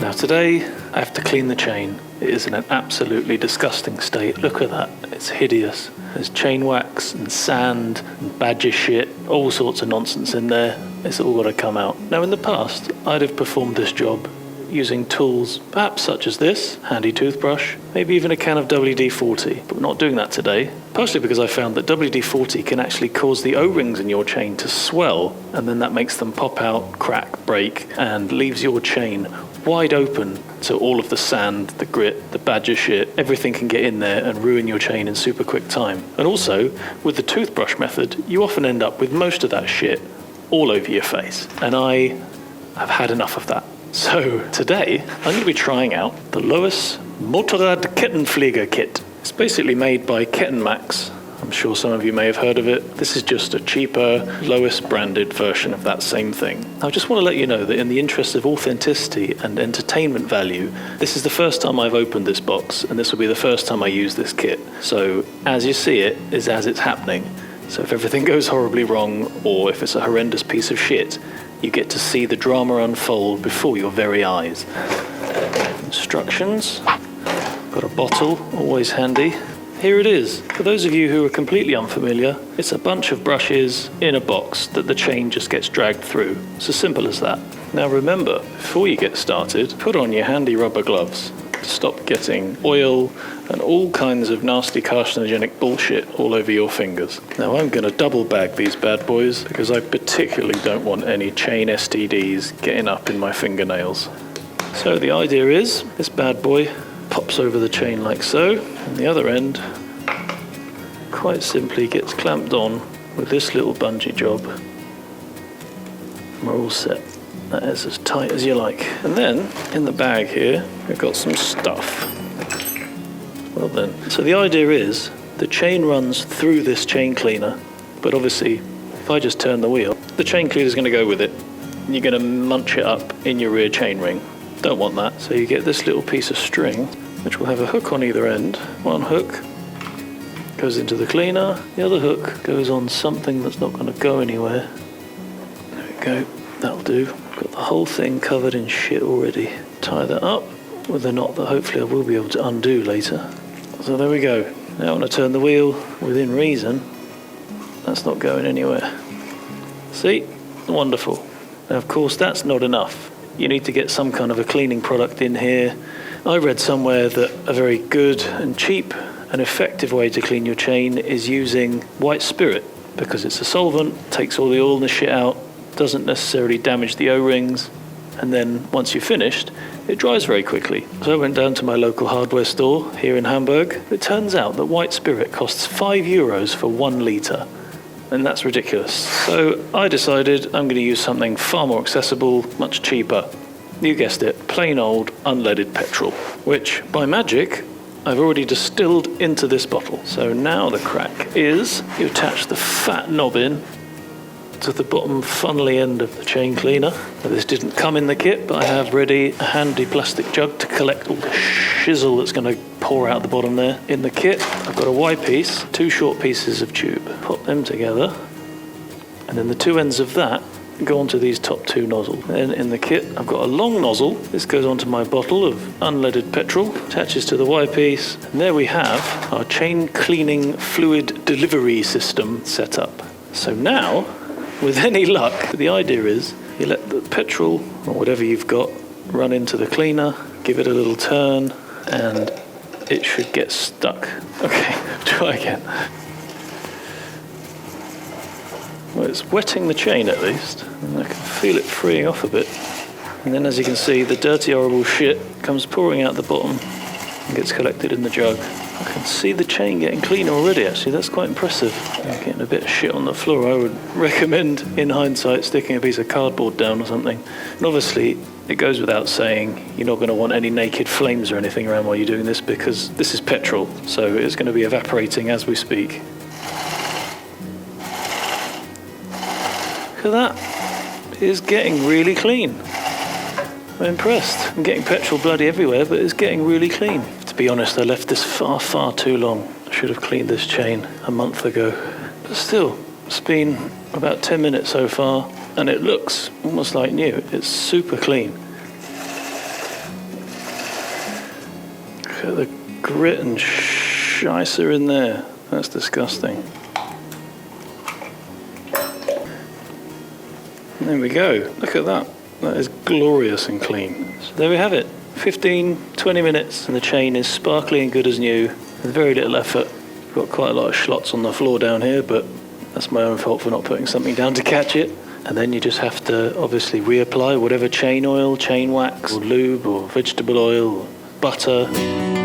Now today, I have to clean the chain. It is in an absolutely disgusting state. Look at that, it's hideous. There's chain wax and sand and badger shit, all sorts of nonsense in there. It's all got to come out. Now in the past, I'd have performed this job using tools perhaps such as this, handy toothbrush, maybe even a can of WD-40, but we're not doing that today. Partially because I found that WD-40 can actually cause the O-rings in your chain to swell, and then that makes them pop out, crack, break, and leaves your chain wide open to all of the sand, the grit, the badger shit. Everything can get in there and ruin your chain in super quick time. And also, with the toothbrush method, you often end up with most of that shit all over your face. And I have had enough of that. So today, I'm going to be trying out the Lois Motorrad Kettenpfleger kit. It's basically made by Kettenmax. I'm sure some of you may have heard of it. This is just a cheaper, Lois branded version of that same thing. I just want to let you know that in the interest of authenticity and entertainment value, this is the first time I've opened this box, and this will be the first time I use this kit. So as you see it is as it's happening. So if everything goes horribly wrong, or if it's a horrendous piece of shit, you get to see the drama unfold before your very eyes. Instructions. Got a bottle, always handy. Here it is. For those of you who are completely unfamiliar, it's a bunch of brushes in a box that the chain just gets dragged through. It's as simple as that. Now remember, before you get started, put on your handy rubber gloves to stop getting oil and all kinds of nasty carcinogenic bullshit all over your fingers. Now I'm going to double bag these bad boys because I particularly don't want any chain STDs getting up in my fingernails. So the idea is, this bad boy pops over the chain like so, and the other end quite simply gets clamped on with this little bungee job. And we're all set. That is as tight as you like. And then, in the bag here, we've got some stuff. Well then, so the idea is, the chain runs through this chain cleaner, but obviously, if I just turn the wheel, the chain cleaner is going to go with it. You're going to munch it up in your rear chain ring. Don't want that. So you get this little piece of string, which will have a hook on either end. One hook goes into the cleaner, the other hook goes on something that's not going to go anywhere. There we go, that'll do. Got the whole thing covered in shit already. Tie that up with a knot that hopefully I will be able to undo later. So there we go. Now when I turn the wheel within reason, that's not going anywhere. See? Wonderful. Now of course that's not enough. You need to get some kind of a cleaning product in here. I read somewhere that a very good and cheap and effective way to clean your chain is using white spirit, because it's a solvent, takes all the oil and the shit out, doesn't necessarily damage the O-rings, and then once you're finished, it dries very quickly. So I went down to my local hardware store here in Hamburg. It turns out that white spirit costs €5 for 1 litre. And that's ridiculous. So I decided I'm going to use something far more accessible, much cheaper. You guessed it, plain old unleaded petrol, which by magic I've already distilled into this bottle. So now the crack is you attach the fat knob in to the bottom funnely end of the chain cleaner. Now, this didn't come in the kit, but I have ready a handy plastic jug to collect all the shizzle that's going to pour out the bottom there. In the kit, I've got a Y piece, 2 short pieces of tube. Pop them together, and then the 2 ends of that go onto these top 2 nozzles. Then in the kit, I've got a long nozzle. This goes onto my bottle of unleaded petrol, attaches to the Y piece, and there we have our chain cleaning fluid delivery system set up. So now, with any luck, the idea is you let the petrol, or whatever you've got, run into the cleaner, give it a little turn, and it should get stuck. Okay, try again. Well, it's wetting the chain at least, and I can feel it freeing off a bit. And then as you can see, the dirty, horrible shit comes pouring out the bottom and gets collected in the jug. I can see the chain getting cleaner already, actually. That's quite impressive. I'm getting a bit of shit on the floor. I would recommend, in hindsight, sticking a piece of cardboard down or something. And obviously, it goes without saying, you're not going to want any naked flames or anything around while you're doing this, because this is petrol, so it's going to be evaporating as we speak. Look at that. It is getting really clean. I'm impressed. I'm getting petrol bloody everywhere, but it's getting really clean. To be honest, I left this far too long. I should have cleaned this chain a month ago. But still, it's been about 10 minutes so far, and it looks almost like new. It's super clean. Look at the grit and shicer in there. That's disgusting. And there we go. Look at that. That is glorious and clean. So there we have it. 15, 20 minutes and the chain is sparkly and good as new with very little effort. Got quite a lot of schlots on the floor down here, but that's my own fault for not putting something down to catch it. And then you just have to obviously reapply whatever chain oil, chain wax, or lube, or vegetable oil, or butter.